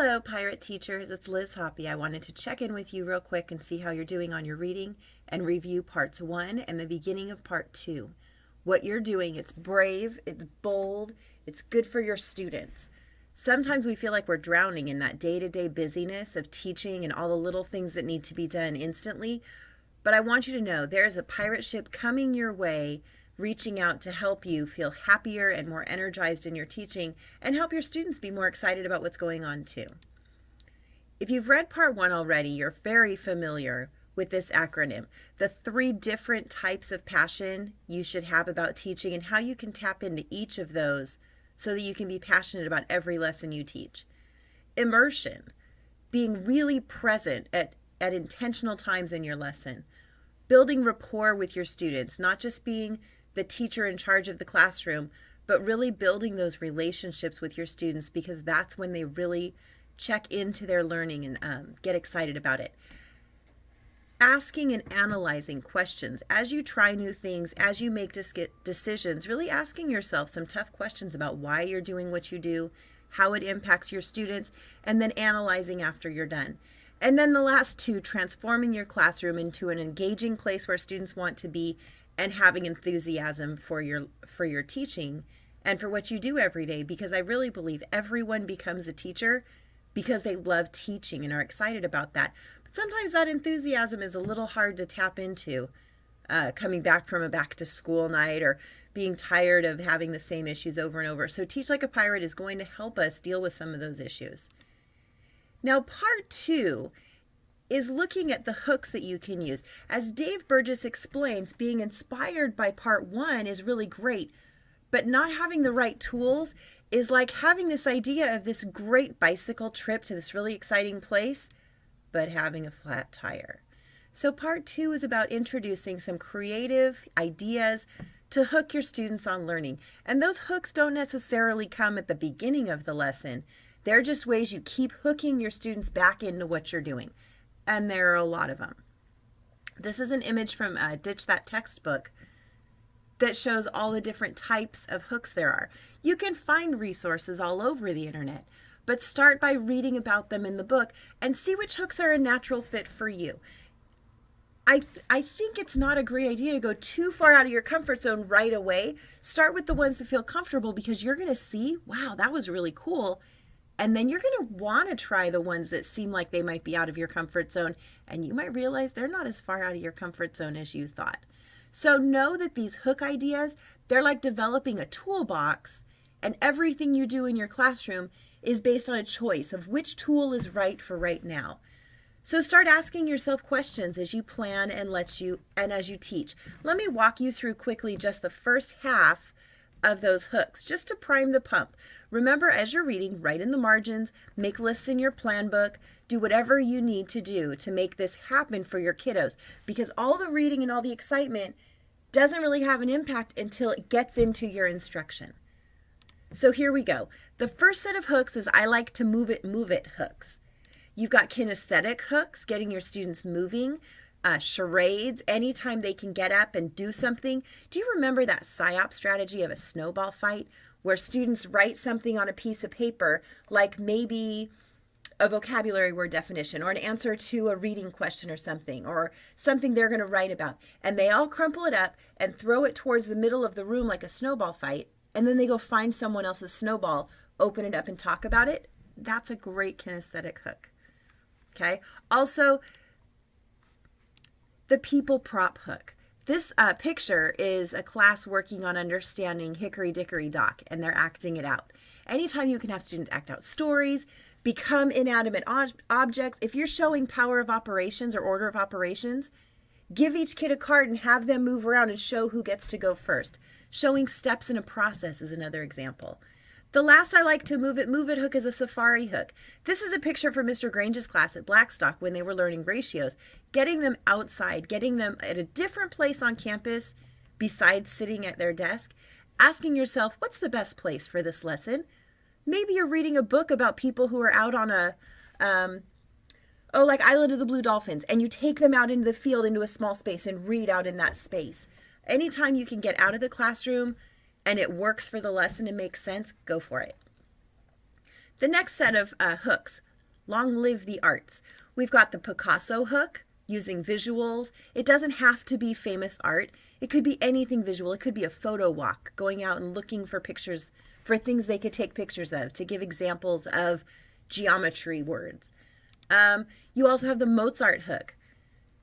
Hello, Pirate Teachers. It's Liz Hoppy. I wanted to check in with you real quick and see how you're doing on your reading and review parts 1 and the beginning of part 2. What you're doing, it's brave, it's bold, it's good for your students. Sometimes we feel like we're drowning in that day-to-day busyness of teaching and all the little things that need to be done instantly. But I want you to know there's a pirate ship coming your way, reaching out to help you feel happier and more energized in your teaching and help your students be more excited about what's going on too. If you've read part 1 already, you're very familiar with this acronym, the 3 different types of passion you should have about teaching and how you can tap into each of those so that you can be passionate about every lesson you teach. Immersion, being really present at intentional times in your lesson. Building rapport with your students, not just being the teacher in charge of the classroom, but really building those relationships with your students, because that's when they really check into their learning and get excited about it. Asking and analyzing questions as you try new things, as you make decisions, really asking yourself some tough questions about why you're doing what you do, how it impacts your students, and then analyzing after you're done. And then the last 2, transforming your classroom into an engaging place where students want to be and having enthusiasm for your teaching and for what you do every day, because I really believe everyone becomes a teacher because they love teaching and are excited about that. But sometimes that enthusiasm is a little hard to tap into, coming back from a back to school night or being tired of having the same issues over and over. So Teach Like a Pirate is going to help us deal with some of those issues. Now, part 2 is looking at the hooks that you can use. As Dave Burgess explains, being inspired by part 1 is really great, but not having the right tools is like having this idea of this great bicycle trip to this really exciting place, but having a flat tire. So part 2 is about introducing some creative ideas to hook your students on learning. And those hooks don't necessarily come at the beginning of the lesson. They're just ways you keep hooking your students back into what you're doing. And there are a lot of them. This is an image from Ditch That textbook that shows all the different types of hooks there are. You can find resources all over the internet, but start by reading about them in the book and see which hooks are a natural fit for you. I think it's not a great idea to go too far out of your comfort zone right away. Start with the ones that feel comfortable, because you're going to see, wow, that was really cool. And then you're going to want to try the ones that seem like they might be out of your comfort zone, and you might realize they're not as far out of your comfort zone as you thought. So know that these hook ideas, they're like developing a toolbox, and everything you do in your classroom is based on a choice of which tool is right for right now. So start asking yourself questions as you plan and as you teach. Let me walk you through quickly just the first half of those hooks, just to prime the pump. Remember, as you're reading, write in the margins, make lists in your plan book, do whatever you need to do to make this happen for your kiddos, because all the reading and all the excitement doesn't really have an impact until it gets into your instruction. So here we go. The first set of hooks is I like to move it hooks. You've got kinesthetic hooks, getting your students moving. Charades, anytime they can get up and do something. Do you remember that PSYOP strategy of a snowball fight where students write something on a piece of paper, like maybe a vocabulary word definition or an answer to a reading question or something they're going to write about, and they all crumple it up and throw it towards the middle of the room like a snowball fight, and then they go find someone else's snowball, open it up and talk about it? That's a great kinesthetic hook. Okay. Also, the people prop hook. This picture is a class working on understanding Hickory Dickory Dock, and they're acting it out. Anytime you can have students act out stories, become inanimate objects. If you're showing power of operations or order of operations, give each kid a card and have them move around and show who gets to go first. Showing steps in a process is another example. The last I like to move it hook is a safari hook. This is a picture from Mr. Grange's class at Blackstock when they were learning ratios, getting them outside, getting them at a different place on campus besides sitting at their desk, asking yourself, what's the best place for this lesson? Maybe you're reading a book about people who are out on like Island of the Blue Dolphins, and you take them out into the field, into a small space, and read out in that space. Anytime you can get out of the classroom and it works for the lesson and makes sense, go for it. The next set of hooks, Long live the arts. We've got the Picasso hook, using visuals. It doesn't have to be famous art. It could be anything visual. It could be a photo walk, going out and looking for pictures, for things they could take pictures of, to give examples of geometry words. You also have the Mozart hook.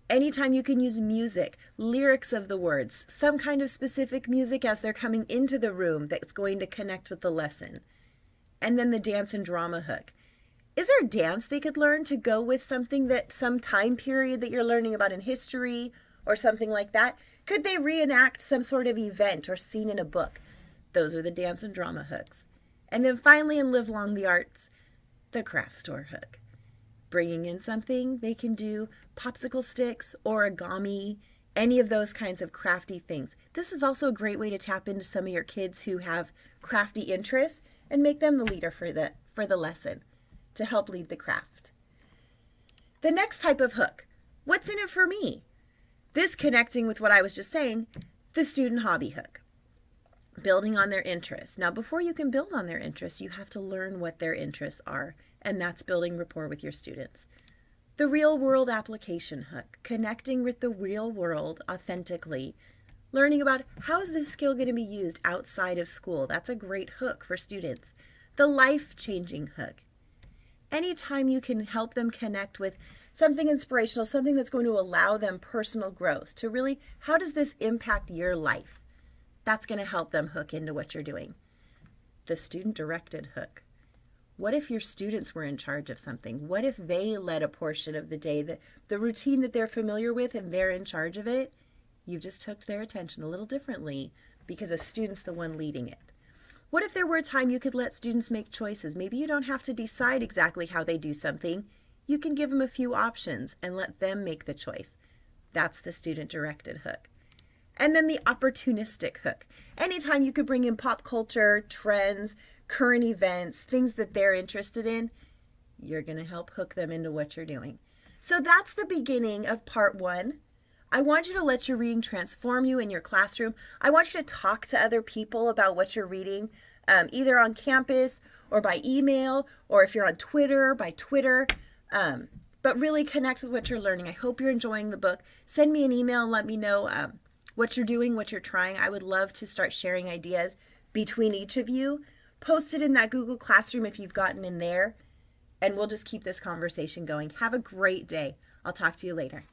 Anytime you can use music, lyrics of the words, some kind of specific music as they're coming into the room that's going to connect with the lesson. And then the dance and drama hook. Is there a dance they could learn to go with something that, some time period that you're learning about in history or something like that? Could they reenact some sort of event or scene in a book? Those are the dance and drama hooks. And then finally, in Live Long the Arts, the craft store hook. Bringing in something they can do, popsicle sticks, origami, any of those kinds of crafty things. This is also a great way to tap into some of your kids who have crafty interests and make them the leader for the lesson, to help lead the craft. The next type of hook, what's in it for me? This, connecting with what I was just saying, the student hobby hook. Building on their interests. Now, before you can build on their interests, you have to learn what their interests are, and that's building rapport with your students. The real world application hook, connecting with the real world authentically, learning about how is this skill going to be used outside of school. That's a great hook for students. The life-changing hook. Anytime you can help them connect with something inspirational, something that's going to allow them personal growth, to really, how does this impact your life? That's going to help them hook into what you're doing. The student-directed hook. What if your students were in charge of something? What if they led a portion of the day, the routine that they're familiar with, and they're in charge of it? You've just hooked their attention a little differently because a student's the one leading it. What if there were a time you could let students make choices? Maybe you don't have to decide exactly how they do something. You can give them a few options and let them make the choice. That's the student-directed hook. And then the opportunistic hook. Anytime you could bring in pop culture, trends, current events, things that they're interested in, you're going to help hook them into what you're doing. So that's the beginning of part 1. I want you to let your reading transform you in your classroom. I want you to talk to other people about what you're reading, either on campus or by email, or if you're on Twitter, by Twitter. But really connect with what you're learning. I hope you're enjoying the book. Send me an email and let me know what you're doing, what you're trying. I would love to start sharing ideas between each of you. Post it in that Google Classroom if you've gotten in there, and we'll just keep this conversation going. Have a great day. I'll talk to you later.